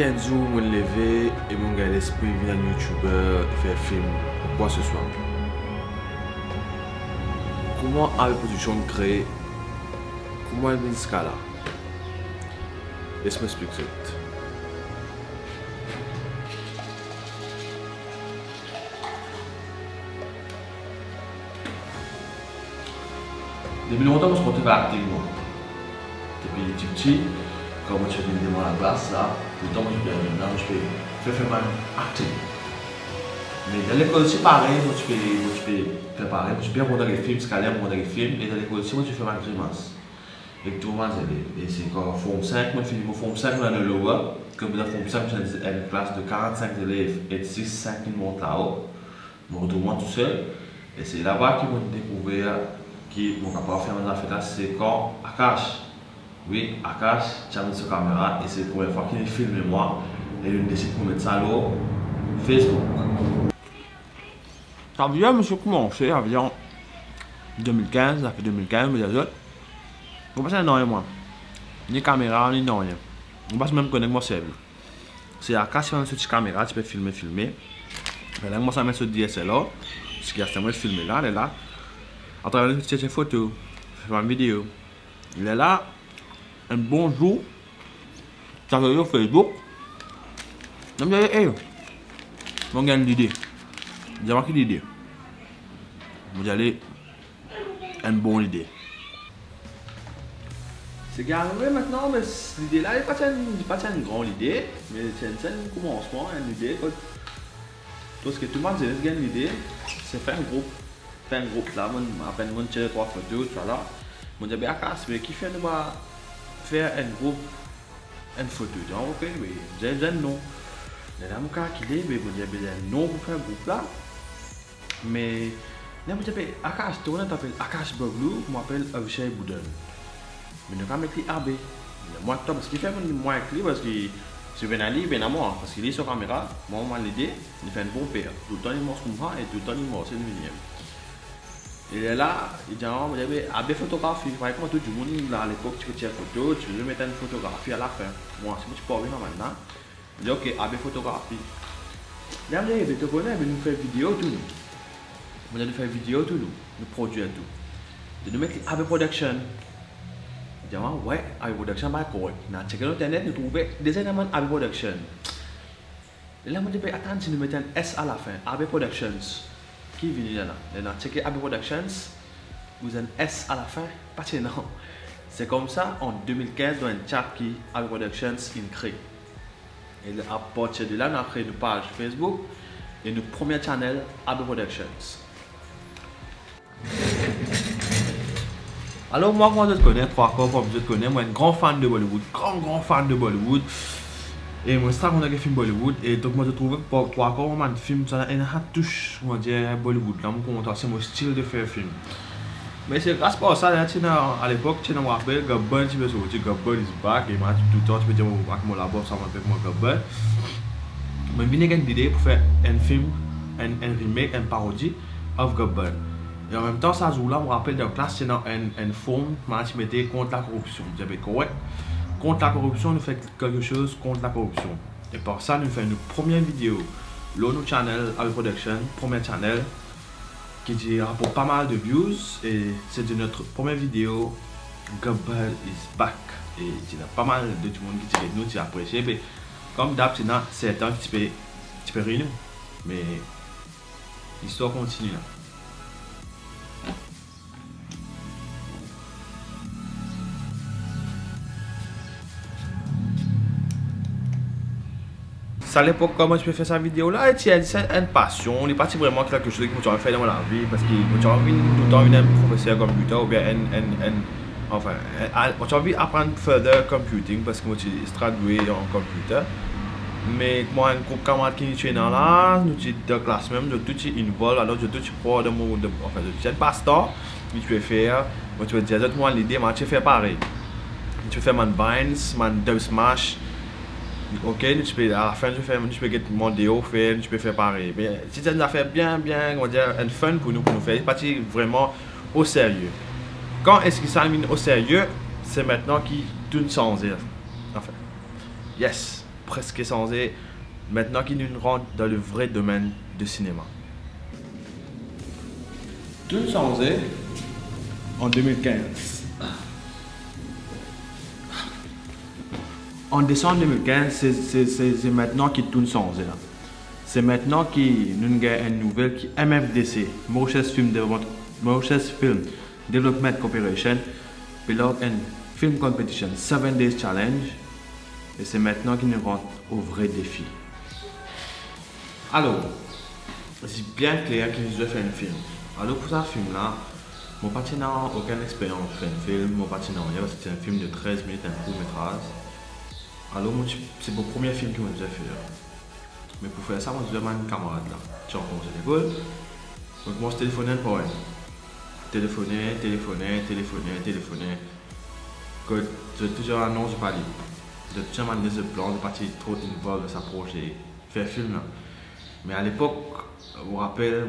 Si un jour je me lever et mon gars l'esprit vient un youtubeur faire film ou quoi ce soit, comment avec production créée, comment elle met ce cas là? Laisse-moi expliquer ça. Depuis longtemps, je me retrouve à acting. Depuis tout petit, quand je suis venu dans la classe, là, tout le temps, je fais faire acting. Mais dans l'école aussi, pareil, tu peux faire pareil. Tu peux regarder les films, scaler, regarder les films, et dans l'école aussi, tu fais ma grimace. Et tout le monde, c'est quand Forme 5, moi, je finis mon Forme 5 dans le lower. Comme dans Forme 5, j'ai une classe de 45 élèves et 6-5 qui montent là-haut. Je me retrouve tout seul. Et c'est là-bas qu'ils m'ont découvert. Qui mon papa fait un affaire là, c'est quand Akash, oui, Akash, tu as mis sa caméra et c'est la première fois qu'il filme moi et il décide de mettre ça là Facebook. Ça vient, monsieur, commencé, ça vient 2015, ça fait 2015, mais les autres, on passe un an et moi, ni caméra, ni rien. On passe même connecter mon cerveau. C'est Akash qui a une petite caméra, tu peux filmer. Mais là, moi, ça met sur DSLR, ce qui a moi filmer là, elle est là. À travers une petite photo, faire une vidéo. Il est là, un bon jour, tu as sur Facebook. Je me dis, hey, mon gars, une idée. J'ai marqué l'idée. Vous allez, une bonne idée. C'est arrivé maintenant, mais l'idée là n'est pas une grande idée, mais c'est un commencement, une idée. Parce que tout le monde dit, j'ai une idée, c'est faire un groupe. Un groupe là, après mon tiré 3 photos, tu vois là. Mon dit, mais qui fait nous faire un groupe, une photo? Je dis, ok, mais j'ai un nom. Là, mon cas qui est, mais mon dit, un nom pour faire un groupe là. Mais là, mon dit, Akash, tu t'appelles Akash Boglou, je m'appelle Avishai Boudon. Mais nous avons écrit AB. Moi, parce qu'il fait moi écrit parce que c'est Ben Ali, Ben Amour, parce qu'il est sur caméra, moi, on m'a l'idée, il fait un bon père. Tout le temps, il mort comme moi et tout le temps, il mort, c'est le millième. Il est là, il dit, oh, il y avait photographie. Par exemple, tout le monde, à l'époque, tu fais une photo, tu veux mettre une photographie à la fin. Moi, si tu peux revenir maintenant, il dit, ok, AB photographie. Là, il dit, tu connais, mais nous faisons vidéo tout nous. Nous faisons vidéo tout nous produisons tout. Nous mettons AB Production. Il dit, ouais, AB Production, c'est correct. Nous avons checké l'internet, nous trouvons des éléments AB Production. Et là, il dit, attends, si nous mettons un S à la fin, AB Productions. Qui vient là? On a checké AB Productions, vous avez un S à la fin, pas de non. C'est comme ça, en 2015, dans un chat qui AB Productions est créé. Et à partir de là, on a créé une page Facebook et notre premier channel AB Productions. Alors moi je te connais, trois corps, comme je te connais, moi un grand fan de Bollywood, grand fan de Bollywood. Et moi, c'est ça qu'on a fait film Bollywood. Et donc, moi, je trouve que pour trois corps, on a un film, ça a une touche, on va dire, Bollywood. Là, c'est mon style de faire film. Mais c'est grâce à ça, à l'époque, tu me rappelles, Gabon, tu peux sortir, Gabon is back. Et moi, tout le temps, tu peux dire, avec mon labo, ça m'appelle moi Gabon. Mais j'ai une idée pour faire un film, un remake, une parodie of Gabon. Et en même temps, ça joue là, je me rappelle, dans la classe, c'est une forme, tu mettais contre la corruption. J'avais correct. Contre la corruption, nous faisons quelque chose contre la corruption. Et par ça, nous faisons une première vidéo. Là, notre channel, AB Production, premier channel, qui rapporte pas mal de views. Et c'est de notre première vidéo, Gabon is back. Et il y a pas mal de monde qui tire nous, qui apprécie. Mais comme d'habitude, c'est un petit peu rire nous. Mais l'histoire continue là. À l'époque, comment je peux faire cette vidéo là, c'est une passion, il n'est pas vraiment quelque chose que je fais dans la vie parce que j'ai envie tout le temps un professeur computer ou bien enfin, j'ai envie d'apprendre further computing parce que je suis gradué en computer. Mais moi, un groupe camarade qui est là, nous sommes de classe même, je suis tout involved, alors je suis pas de mon. Enfin, je suis un pasteur, je peux faire, moi tu peux dire, moi l'idée, moi tu fais pareil. Tu fais mon Vines, mon Dub Smash. Ok, tu peux, à la fin, tu peux get mon déo fait, tu peux faire pareil. Mais si c'est une affaire bien, on va dire, un fun pour nous faire, c'est parti vraiment au sérieux. Quand est-ce qu'il s'est mis au sérieux, c'est maintenant qu'il tout change. Enfin, yes. presque censé, maintenant qu'il nous rentre dans le vrai domaine du cinéma. Tout censé en 2015. En décembre 2015, c'est maintenant qu'il tourne sans là. C'est maintenant qu'il nous a une nouvelle qui MFDC, Mauritius Film Development Corporation, pilote une film competition 7 Days Challenge. Et c'est maintenant qu'il nous rentre au vrai défi. Alors, c'est bien clair qu'il nous a fait un film. Alors pour ce film là, mon parti n'a aucune expérience de faire un film, mon parti n'a rien, c'était un film de 13 minutes, un court métrage. Alors c'est mon premier film que je me fait. Mais pour faire ça, je demande un camarade là. Tu rencontres à l'école. Donc moi je téléphonais pour elle. Téléphoner. Quand j'ai toujours un nom, je parle. J'ai toujours un plan, je parti trop involved de s'approcher, faire un film là. Mais à l'époque, je vous rappelle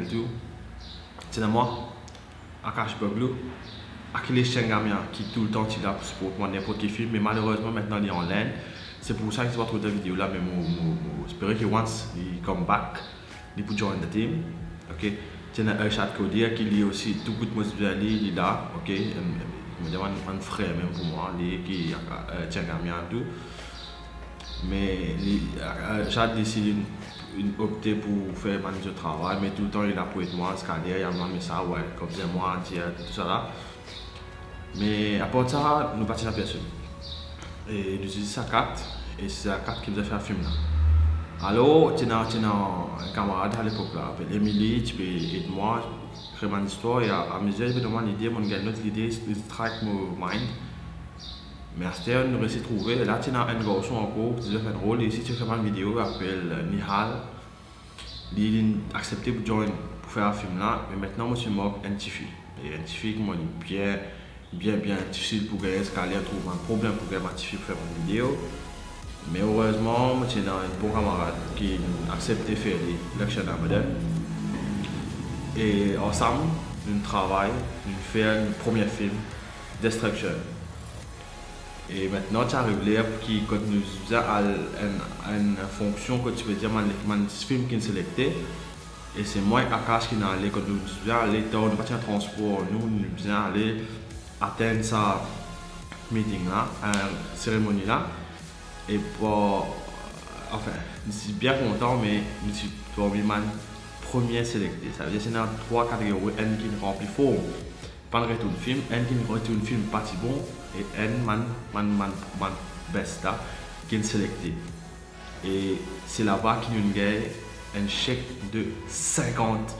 tout. C'est moi, Akash Boglu, Achille Chengamia qui tout le temps est là pour moi n'importe quel film, mais malheureusement maintenant il est en ligne. C'est pour ça que je vois trop de vidéos là, mais j'espère que once il come back, il peut join the team. Ok, c'est un chat Codia qui est aussi tout good musical, il est là. Ok, il me demande un frère même pour moi, lui qui Chengamia tout. Mais chat décide opté pour faire manager de travail, mais tout le temps il a pour être moi, scanner, il a demandé ça, ouais, comme c'est moi, tout ça là. Mais à part de ça, nous partons à personne. Et nous utilisons sa carte, et c'est la carte qui nous a fait un film là. Alors, tu as un camarade à l'époque là, appelé Emily, tu peux aider moi, créer mon histoire, et à mesure je me demande l'idée, mon gars, notre idée, c'est strike mon mind. Mais à ce temps, nous réussi à trouver. Là, tu as un garçon encore qui a fait un rôle. Et ici, tu fais une vidéo qui s'appelle Nihal. Il a accepté pour faire un film là. Mais maintenant, je suis mort NTFI. Et NTFI, moi, bien difficile pour gagner ce qu'il trouve un problème pour gagner NTFI pour faire une vidéo. Mais heureusement, moi, j'ai un bon camarade qui a accepté de faire l'action modèle. Et ensemble, nous travaillons, nous faisons un premier film, Destruction. Et maintenant, tu arrives là qui, quand nous faisons une fonction que tu peux dire, un film qui est sélecté. Et c'est moi et Akash qui est allé, quand nous faisons aller dans le transport, nous faisons aller atteindre sa meeting là, cérémonie là. Et pour, enfin, je suis bien content, mais je suis parmi les premiers sélectés. Ça veut dire que c'est dans 3 catégories, un qui remplit fort. Pas de retour de film, un qui retourne film parti bon et un best là qui est sélecté. Et c'est là-bas qu'il nous gagne un chèque de 50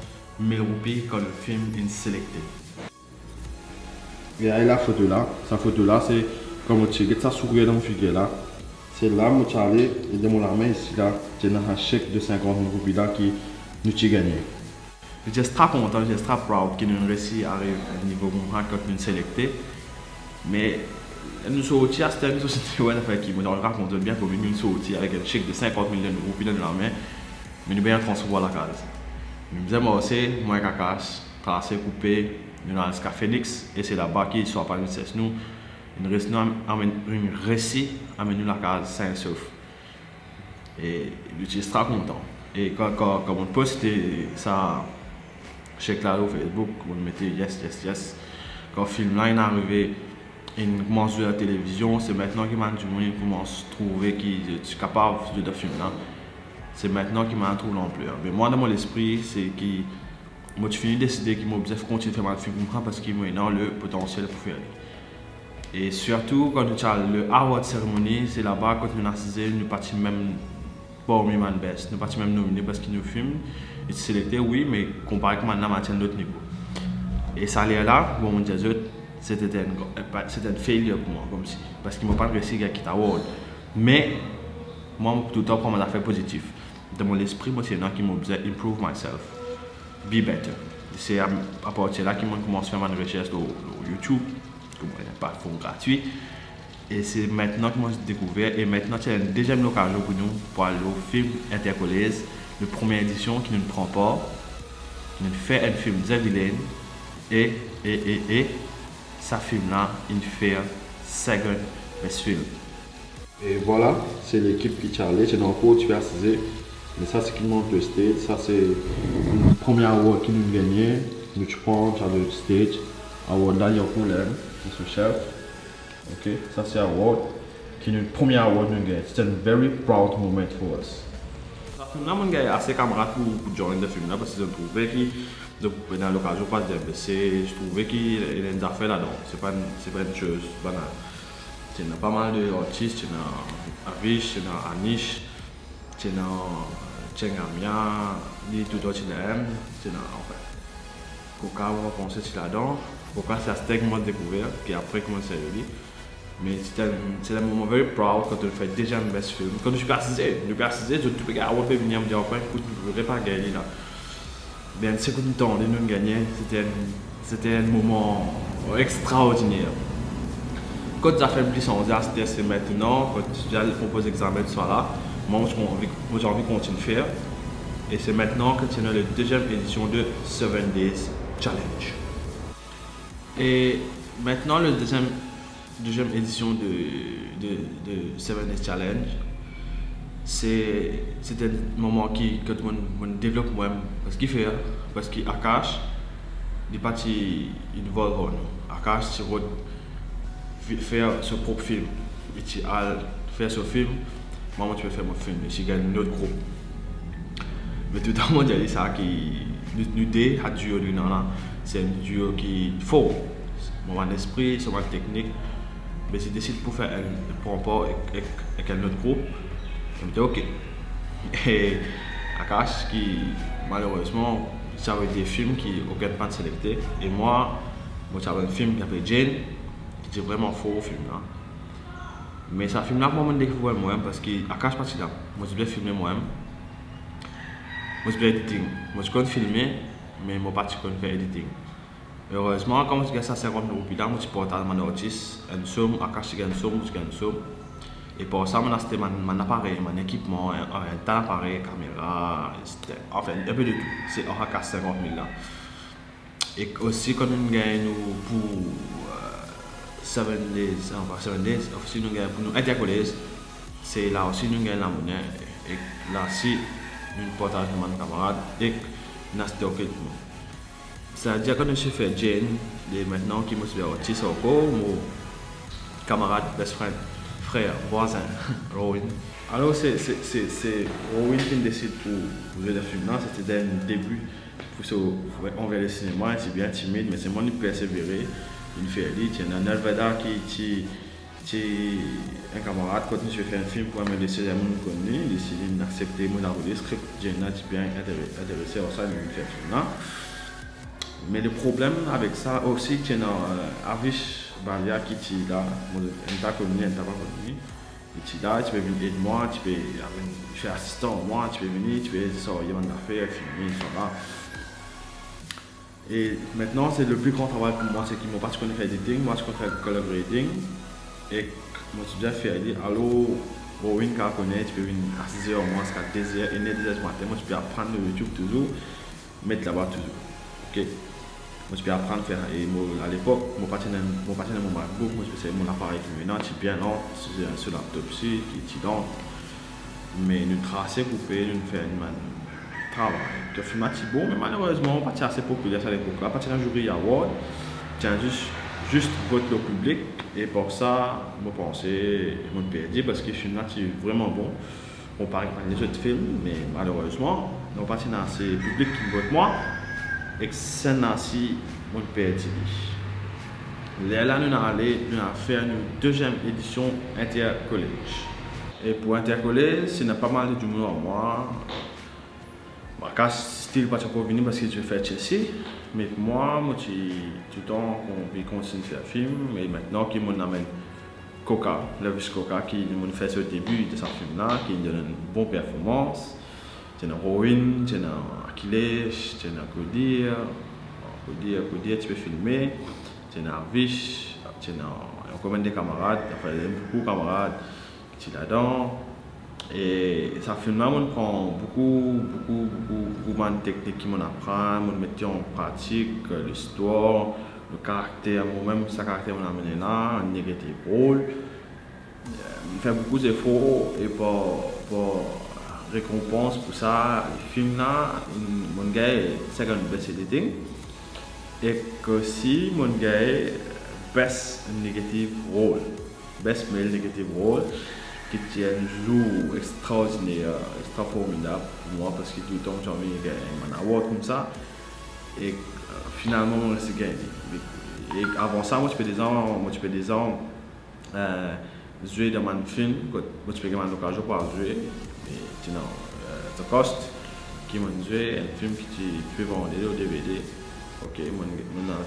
000 roupies quand le film est sélecté. Et la photo là, sa photo là, c'est comme tu regardes ça sourire dans le figure là. C'est là où tu as allé et de mon armée ici là, tu as un chèque de 50 000 roupies là qui nous a gagné. Je suis très content, je suis très proud que nous réussi à arriver à un niveau quand nous sommes sélectés. Mais nous sommes sortis à cette société qui me raconte bien que nous sommes sortis avec un chèque de 50 000 roupies dans la main, mais nous avons bien transformé à la case. Nous avons aussi, moi et Kakas, tracé, coupé, nous avons le Phoenix, et c'est là-bas qu'ils sont pas nous nous. Nous réussi à mener la case sain sauf. Et je suis très content. Et quand on poste ça, chèque là au Facebook, on mettait yes. Quand le film là est arrivé, il commence à la télévision, c'est maintenant que il commence à trouver qu'il est capable de faire film là. C'est maintenant qu'il m'a trouvé l'ampleur. Mais moi, dans mon esprit, c'est que moi, je finis de décider qu'il m'a besoin de continuer de faire mon film parce qu'il m'a le potentiel pour faire. Et surtout, quand tu as le award ceremony, c'est là-bas quand nous assisons, nous partons même parmi les best. Nous partons même nominés parce qu'ils nous filment. Ils sont sélectés, oui, mais comparé à maintenant, on tient l'autre niveau. Et ça allait là, bon, on dit c'était un failure pour moi, comme si. Parce qu'ils ne m'ont pas réussi à quitter award. Mais, moi, tout le temps, pour mon affaire positive. Dans mon esprit, moi, c'est là qui m'a besoin improve myself, be better. C'est à partir de là qu'ils m'ont commencé à faire une recherche sur YouTube, comme un plateforme gratuit. Et c'est maintenant que moi j'ai découvert. Et maintenant, c'est une deuxième occasion pour nous pour aller au film Intercolaise, la première édition qui ne prend pas. Nous fait un film de vilain. Et ce film-là, il fait second best film. Et voilà, c'est l'équipe qui est allée. C'est dans le cours, tu vas assiser. Mais ça, c'est qui monte le stage. Ça, c'est une première award qui nous gagnait. Nous, tu prends, tu as le stage. Award là, il y a un problème. C'est ce chef. Ok, ça, c'est award. Qui est une première award nous gagne. C'est un very proud moment for us. La film là, mon gars, assez camarade pour joindre le film là parce que je trouvais qu'il. Dans l'occasion, pas de je trouvais qu'il y a des affaires là-dedans. C'est pas une chose banale. Il y a pas mal d'artistes, il y a Avish, il y a Anish, il y a Tchengamia, il y a tout d'autres, il y a enfin. Coca, on va penser là-dedans. Coca, c'est un steak que moi découvert, puis après, commencer à lui. Mais c'est un moment very proud quand on fait déjà un best film. Quand je suis assisé, je peux regarder, venir me dire, écoute, je ne voudrais pas gagner là. Bien, c'est comme temps, de nous gagner, c'était un moment extraordinaire. Quand tu as fait une licence, c'est maintenant, quand tu as proposé l'examen, tu sois là. Moi, j'ai envie de continuer à faire. Et c'est maintenant que tu as la deuxième édition de 7 Days Challenge. Et maintenant, la deuxième édition de 7 Days Challenge, c'est un moment que je développe moi-même. Parce qu'Akash, il est parti involver nous. Akash, c'est faire son propre film. Et tu as fait ce film, moi tu peux faire mon film. Et tu gagnes un autre groupe. Mais tout le monde dit ça qui nous dit à duo du nana. C'est un duo qui faux. Mon esprit, c'est ma technique. Mais si décide pour faire un rapport avec un autre groupe, je me dis ok. Et Akash qui malheureusement ça avait des films qui n'ont pas sélecté. Et moi j'avais un film qui s'appelle Jane. C'est vraiment faux au film là. Mais ça film là, moi je découvre moi-même parce qu'Akash parti là. Moi je voulais filmer moi-même. Moi je voulais editing. Moi je compte filmer, mais moi pas faire editing. Heureusement, quand je gagne ça 50 euros, puis là, moi je porte à mon artiste, une somme, Akash gagne une somme, je gagne une somme. Et pour ça, j'ai acheté mon appareil, mon équipement, un appareil, caméra, enfin un peu de tout. C'est hors à 50 000 là. Et aussi quand on gagne pour 7 days, aussi nous gagnons pour nous intercoller, c'est là aussi nous gagnons la monnaie. Et là, si nous partageons avec mon camarade et nous achetons quelque chose. Ça veut dire que je suis fait Jane, et maintenant qui me suis artiste encore, mon camarade, best friend, frère, voisin, Rowan. Alors c'est Rowan qui décide pour jouer le film là, c'était un début pour envers le cinéma, c'est bien timide, mais c'est moi qui persévérer. Il fait il y a un Alveda qui un camarade quand je fais un film pour me décider à mon connu, il décide d'accepter mon script, j'ai bien intéressé à ça, il fait film là. Mais le problème avec ça aussi, tu as Avish Balia qui est là, on t'a connu, on t'a pas connu. Tu es là, tu peux venir aider moi, tu peux faire assistant moi, tu peux venir, tu peux aider ça, il y a une affaire, filmer, ça. Et maintenant, c'est le plus grand travail pour moi, c'est qu'ils m'ont pas fait editing, moi je connais faire color grading. Et moi je déjà fait dire, allô, Rowan qui connaît, tu peux venir à 6h au moins, jusqu'à 2h, et 2h du matin, moi tu peux apprendre le YouTube toujours, mettre là-bas toujours. Ok? Moi je peux apprendre à faire, et à l'époque, mon partenaire mon MacBook, moi je peux mon appareil qui maintenant, c'est bien lent, c'est sur laptop ici, qui est lent. Mais nous tracer pour faire, nous faire une travail. Le film est bon, mais malheureusement, pas assez populaire à l'époque. À partir d'un jury award, tiens juste vote le public. Et pour ça, je pensais, je me perdu parce que le film est vraiment bon. Comparé à les autres films, mais malheureusement, nous pas assez public qui vote moi. Et que c'est ainsi, je me perdu. Là, nous avons fait une deuxième édition Intercollege. Et pour Intercollege, c'est pas mal de monde en moi. Quand je ne suis pas venir parce que je fais Chelsea, mais pour moi, tout le temps, on continue à faire un film. Et maintenant, qui m'amène Coca, Levis Coca, qui m'a fait ce début de ce film-là, qui donne une bonne performance. Il y a Rowan, il y a Achilles, il y a Kodir, tu peux filmer. Il y a Avish, il y a combien de camarades, enfin, il y a beaucoup de camarades qui sont là-dedans. Et ça film là, on prend beaucoup de techniques qui m'en apprend, on met en pratique l'histoire, le caractère, moi-même, ce caractère on a amené là, un négatif rôle. fait beaucoup d'efforts et pour récompense pour ça, le film là, mon gars est second best editing et aussi mon gars est best negative role, best male negative role qui est un jeu extraordinaire, extra formidable pour moi parce que tout le temps j'ai envie de gagner un award comme ça et finalement on s'est gagné. Et avant ça, moi je peux des ans jouer dans un film, moi je peux gagner l'occasion pour jouer. Et sinon, The Cost, qui m'a joué un film qui peut vendre au DVD. Ok,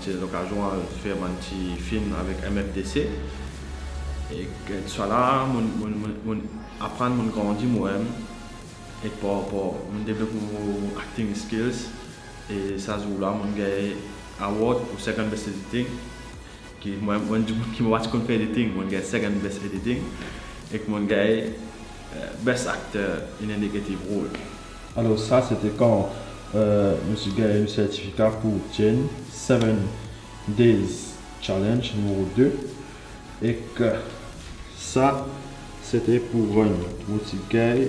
j'ai l'occasion de faire un petit film avec MFDC. Et que soit là, apprendre mon grandi moi-même et pour développer mon acting skills. Et ça joue là, mon gars award pour second best editing. Qui m'a watch qu'on fait editing, mon gars second best editing. Et que mon gars best actor in a negative role. Alors ça c'était quand monsieur gagné le certificat pour Jen 7 Days Challenge numéro 2 et que ça c'était pour Run, monsieur gagné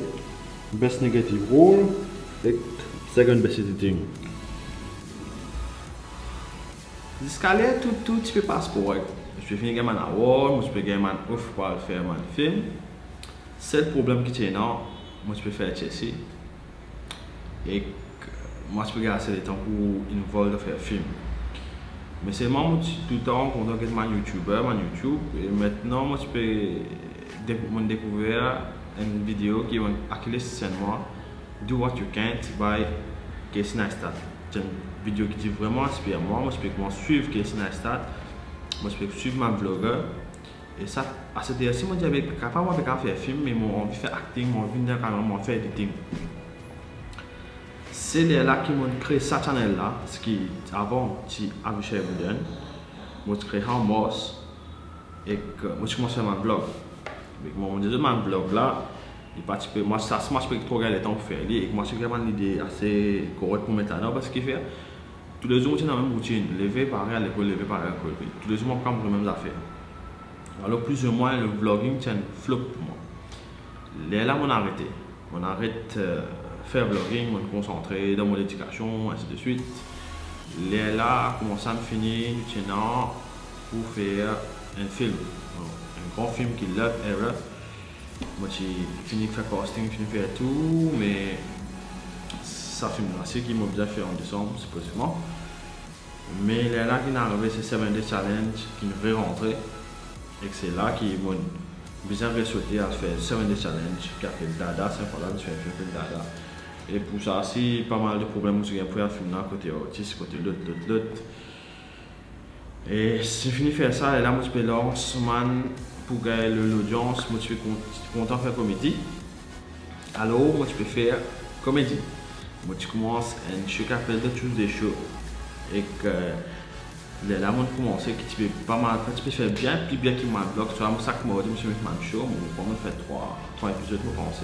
best negative role et second best editing. Jusqu'à là tout tu peux passer correct. Je peux finir un award, je peux gagner un offre pour faire un film. C'est le problème qui est là, moi je peux faire Chelsea et moi je peux garder le temps pour une vol de faire film. Mais c'est moi tout le temps quand on regarde mon YouTube et maintenant moi je peux découvrir une vidéo qui est acculée sur moi, Do What You Can't by Casey Neistat. C'est une vidéo qui dit vraiment inspire moi je peux suivre Casey Neistat, moi je peux suivre mon vlogueur. Et ça, à ce DLC, moi j'avais capable de faire un film, mais moi envie de faire acting, moi envie de faire editing. C'est là qui m'ont créé cette channel là, ce qui avant, tu avais chez Wooden, moi j'ai créé un boss et que moi je commence à faire mon blog. Avec mon deuxième blog là, moi je peux trop gagner le temps pour faire et moi j'ai vraiment une idée assez correcte pour mettre là parce qu'il fait tous les jours, on a la même routine, lever pareil à l'école, lever pareil à l'école. Tous les jours, on prend les mêmes affaires. Alors plus ou moins le vlogging tient flop pour moi. Là on arrête faire vlogging, on concentré dans mon éducation, ainsi de suite. Là commence à me finir maintenant pour faire un film, un grand film qui est Love Error. Moi j'ai fini de faire casting, fini de faire tout, mais ça film là c'est qui m'a bien fait en décembre supposément. Mais là qui est arrivé c'est 7 Days Challenge qui me fait rentrer. Et c'est là qu'ils m'ont bien ressorti à faire 7 Days Challenge, qui a fait le dada, c'est pas là que je fais le dada. Et pour ça, c'est pas mal de problèmes que j'ai pour faire film là, côté artiste, côté l'autre. Et c'est fini de faire ça, et là, moi je peux lancer pour gagner l'audience, moi je suis content de faire comédie. Alors, moi je peux faire comédie. Moi je commence un show qui s'appelle The Tuesday Show. Et que là, on commence que tu peux pas mal, tu peux faire bien, puis bien qu'il m'a bloqué. Soit ça que moi, je me suis mis un show, mais on fait 3 épisodes, je pense.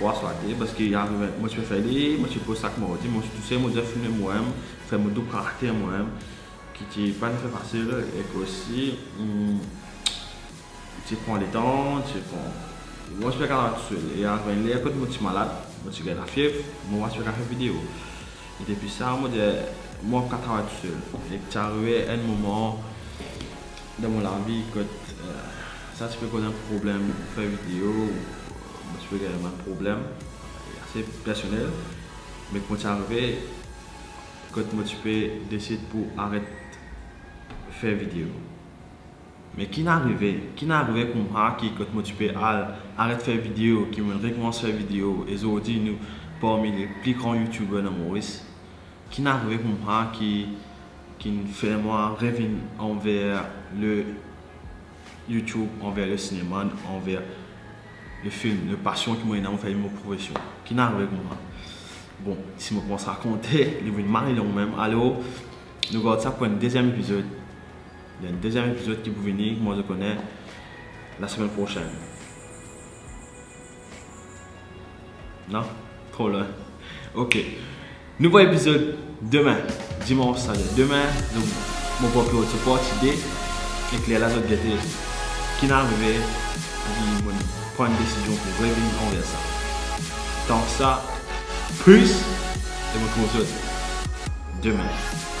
3 soit parce qu'il y a moi je peux faire les, moi je pose ça que moi, tu sais, moi je filme moi-même, faire mon double caractère moi-même, qui n'est pas très facile et que aussi, tu prends le temps, tu prends. Moi je peux faire tout seul. Et après, quand je suis malade, moi je gagne la fièvre, moi je peux faire vidéo. Et depuis ça, moi je travaille tout seul. Et tu arrives à un moment dans mon vie que ça tu peux connaître un problème pour faire vidéo, moi tu peux gagner un problème assez personnel, mais quand tu arrives, quand moi tu peux décider pour arrêter de faire vidéo. Mais qui n'est arrivé comme ça, qui quand moi tu peux arrêter de faire vidéo, qui me recommence à faire vidéo, et aujourd'hui nous parmi les plus grands youtubeurs de Maurice, qui n'est arrivé comme ça, qui fait moi rêver envers le YouTube, envers le cinéma, envers le film, la passion qui m'a énormément fait mon profession, qui n'est arrivé comme ça. Bon, si je commence à raconter, il va me marier long-même. Alors, nous regardons ça pour un deuxième épisode. Il y a un deuxième épisode qui va venir, moi je connais, la semaine prochaine. Non? Trop loin. Ok. Nouveau épisode demain, dimanche, ça veut dire demain, mon propre support idée, et que les là, notre gâté, qui n'est arrivé, puis prendre une décision pour revenir envers ça. Tant que ça, plus, et on se retrouve demain.